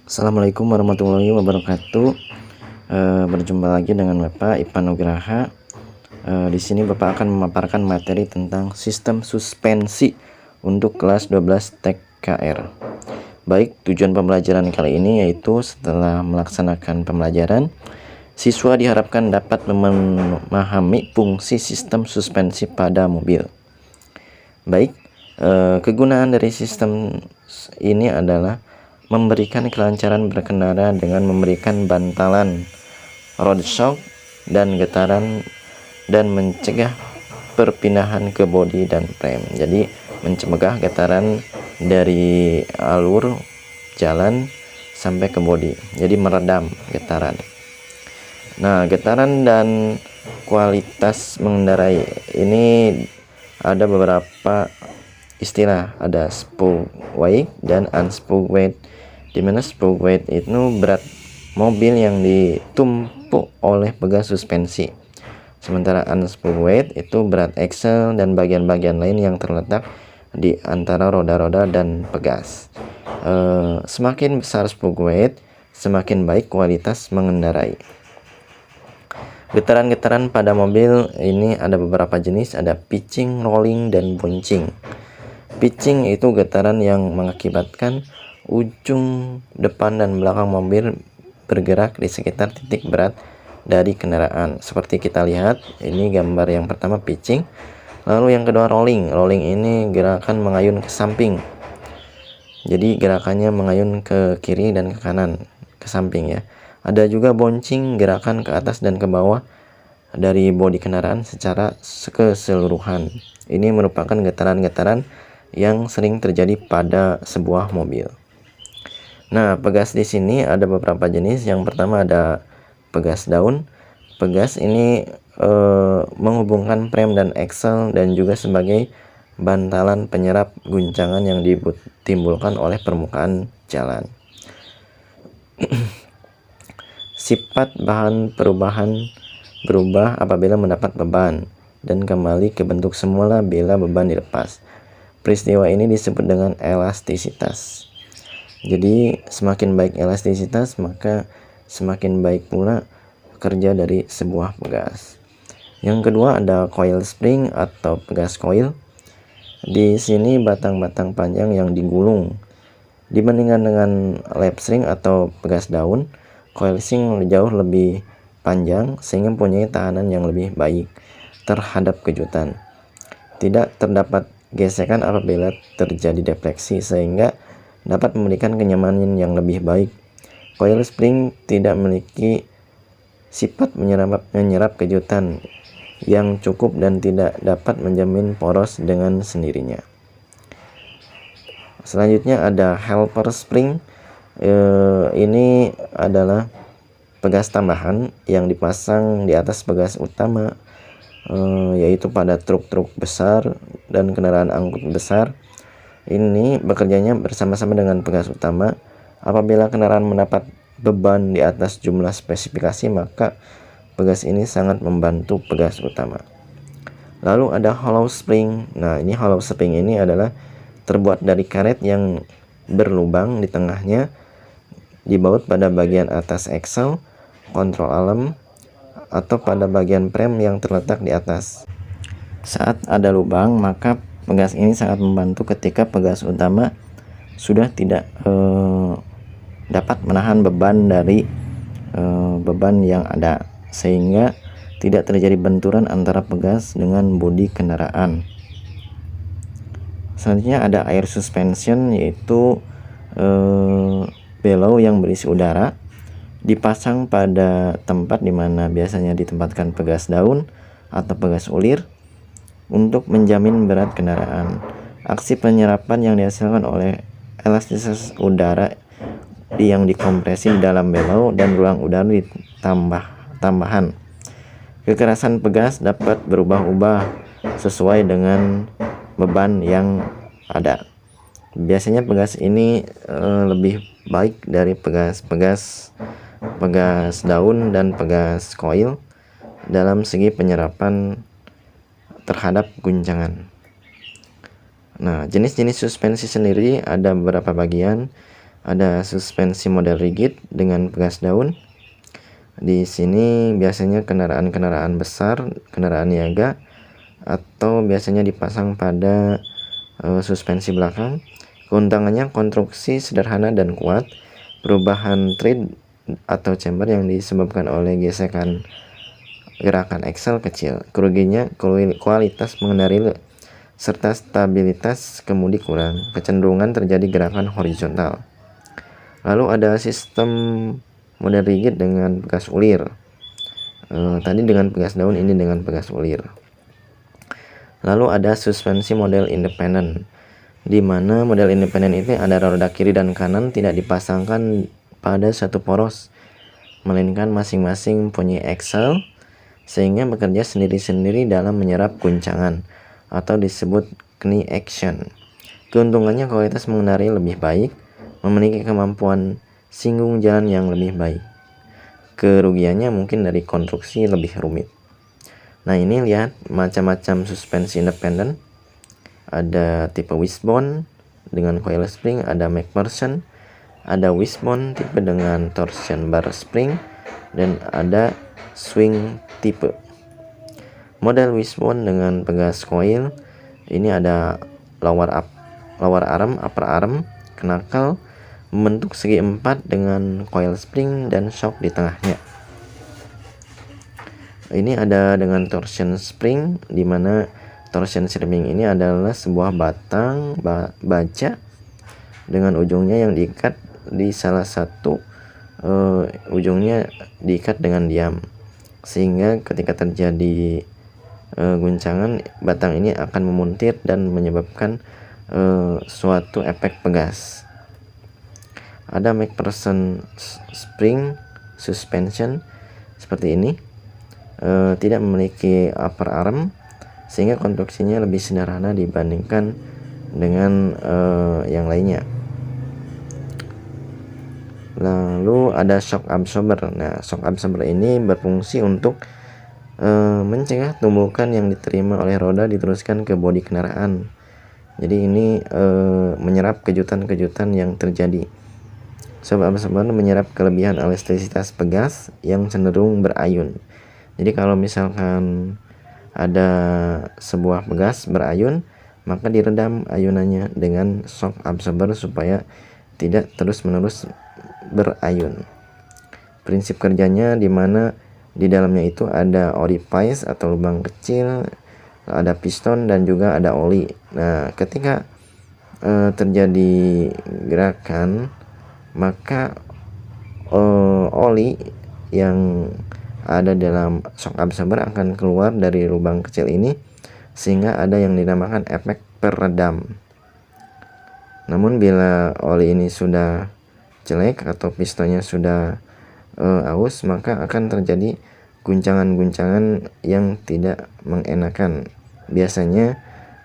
Assalamualaikum warahmatullahi wabarakatuh. Berjumpa lagi dengan Bapak Ipan Nugraha. Di sini Bapak akan memaparkan materi tentang sistem suspensi untuk kelas 12 TKR. Baik, tujuan pembelajaran kali ini yaitu setelah melaksanakan pembelajaran, siswa diharapkan dapat memahami fungsi sistem suspensi pada mobil. Baik, kegunaan dari sistem ini adalah memberikan kelancaran berkendara dengan memberikan bantalan road shock dan getaran dan mencegah perpindahan ke bodi dan rem. Jadi mencegah getaran dari alur jalan sampai ke bodi. Jadi meredam getaran. Nah, getaran dan kualitas mengendarai ini ada beberapa istilah, ada spoke weight dan unspoke weight, dimana spoke weight itu berat mobil yang ditumpuk oleh pegas suspensi, sementara unspoke weight itu berat axle dan bagian-bagian lain yang terletak di antara roda-roda dan pegas. Semakin besar spoke weight, semakin baik kualitas mengendarai. Getaran-getaran pada mobil ini ada beberapa jenis, ada pitching, rolling, dan bouncing. Pitching itu getaran yang mengakibatkan ujung depan dan belakang mobil bergerak di sekitar titik berat dari kendaraan. Seperti kita lihat, ini gambar yang pertama pitching. Lalu yang kedua rolling. Rolling ini gerakan mengayun ke samping. Jadi gerakannya mengayun ke kiri dan ke kanan, ke samping ya. Ada juga bouncing, gerakan ke atas dan ke bawah dari bodi kendaraan secara keseluruhan. Ini merupakan getaran-getaran yang sering terjadi pada sebuah mobil. Nah, pegas di sini ada beberapa jenis. Yang pertama ada pegas daun. Pegas ini menghubungkan rem dan axle dan juga sebagai bantalan penyerap guncangan yang ditimbulkan oleh permukaan jalan. Sifat bahan berubah apabila mendapat beban dan kembali ke bentuk semula bila beban dilepas. Peristiwa ini disebut dengan elastisitas. Jadi semakin baik elastisitas, maka semakin baik pula kerja dari sebuah pegas. Yang kedua ada coil spring atau pegas coil. Di sini batang-batang panjang yang digulung. Dibandingkan dengan lap spring atau pegas daun, coil spring jauh lebih panjang sehingga mempunyai tahanan yang lebih baik terhadap kejutan. Tidak terdapat gesekan apabila terjadi defleksi sehingga dapat memberikan kenyamanan yang lebih baik. Coil spring tidak memiliki sifat menyerap kejutan yang cukup dan tidak dapat menjamin poros dengan sendirinya. Selanjutnya ada helper spring. Ini adalah pegas tambahan yang dipasang di atas pegas utama, yaitu pada truk-truk besar dan kendaraan angkut besar. Ini bekerjanya bersama-sama dengan pegas utama. Apabila kendaraan mendapat beban di atas jumlah spesifikasi, maka pegas ini sangat membantu pegas utama. Lalu ada hollow spring. Nah, ini hollow spring ini adalah terbuat dari karet yang berlubang di tengahnya, dibaut pada bagian atas axle, kontrol arm, atau pada bagian rem yang terletak di atas. Saat ada lubang, maka pegas ini sangat membantu ketika pegas utama sudah tidak dapat menahan beban dari beban yang ada, sehingga tidak terjadi benturan antara pegas dengan bodi kendaraan. Selanjutnya ada air suspension, yaitu bellow yang berisi udara, dipasang pada tempat dimana biasanya ditempatkan pegas daun atau pegas ulir untuk menjamin berat kendaraan. Aksi penyerapan yang dihasilkan oleh elastisitas udara yang dikompresi di dalam bellow dan ruang udara tambahan. Kekerasan pegas dapat berubah-ubah sesuai dengan beban yang ada. Biasanya pegas ini lebih baik dari pegas daun dan pegas coil dalam segi penyerapan terhadap guncangan. Nah, jenis-jenis suspensi sendiri ada beberapa bagian. Ada suspensi model rigid dengan pegas daun. Di sini biasanya kendaraan-kendaraan besar, kendaraan niaga, atau biasanya dipasang pada suspensi belakang. Keuntungannya konstruksi sederhana dan kuat. Perubahan thread atau chamber yang disebabkan oleh gesekan gerakan aksel kecil. Kerugiannya kualitas mengendari serta stabilitas kemudi kurang. Kecenderungan terjadi gerakan horizontal. Lalu ada sistem model rigid dengan pegas ulir. Tadi dengan pegas daun, ini dengan pegas ulir. Lalu ada suspensi model independen, di mana model independen ini ada roda kiri dan kanan tidak dipasangkan pada satu poros, melainkan masing-masing punya aksel sehingga bekerja sendiri-sendiri dalam menyerap guncangan atau disebut knee action. Keuntungannya kualitas mengendarai lebih baik, memiliki kemampuan singgung jalan yang lebih baik. Kerugiannya mungkin dari konstruksi lebih rumit. Nah, ini lihat macam-macam suspensi independen. Ada tipe wishbone dengan coil spring, ada McPherson, ada wishbone tipe dengan torsion bar spring, dan ada swing tipe. Model wishbone dengan pegas coil, ini ada lower arm, upper arm, knuckle, membentuk segi 4 dengan coil spring dan shock di tengahnya. Ini ada dengan torsion spring, di mana torsion spring ini adalah sebuah batang baja dengan ujungnya yang diikat di salah satu ujungnya diikat dengan diam, sehingga ketika terjadi guncangan, batang ini akan memuntir dan menyebabkan suatu efek pegas. Ada McPherson spring suspension seperti ini, tidak memiliki upper arm sehingga konstruksinya lebih sederhana dibandingkan dengan yang lainnya. Lalu ada shock absorber. Nah, shock absorber ini berfungsi untuk mencegah tumbukan yang diterima oleh roda diteruskan ke bodi kendaraan. Jadi ini menyerap kejutan-kejutan yang terjadi. Shock absorber menyerap kelebihan elastisitas pegas yang cenderung berayun. Jadi kalau misalkan ada sebuah pegas berayun, maka diredam ayunannya dengan shock absorber supaya tidak terus-menerus berayun. Prinsip kerjanya di mana di dalamnya itu ada orifice atau lubang kecil, ada piston dan juga ada oli. Nah, ketika terjadi gerakan, maka oli yang ada dalam shock absorber akan keluar dari lubang kecil ini, sehingga ada yang dinamakan efek peredam. Namun bila oli ini sudah jelek atau pistonnya sudah aus, maka akan terjadi guncangan-guncangan yang tidak mengenakan. Biasanya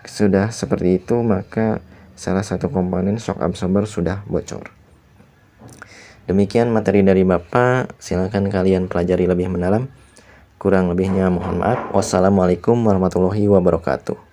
sudah seperti itu, maka salah satu komponen shock absorber sudah bocor. Demikian materi dari Bapak, silakan kalian pelajari lebih mendalam. Kurang lebihnya mohon maaf. Wassalamualaikum warahmatullahi wabarakatuh.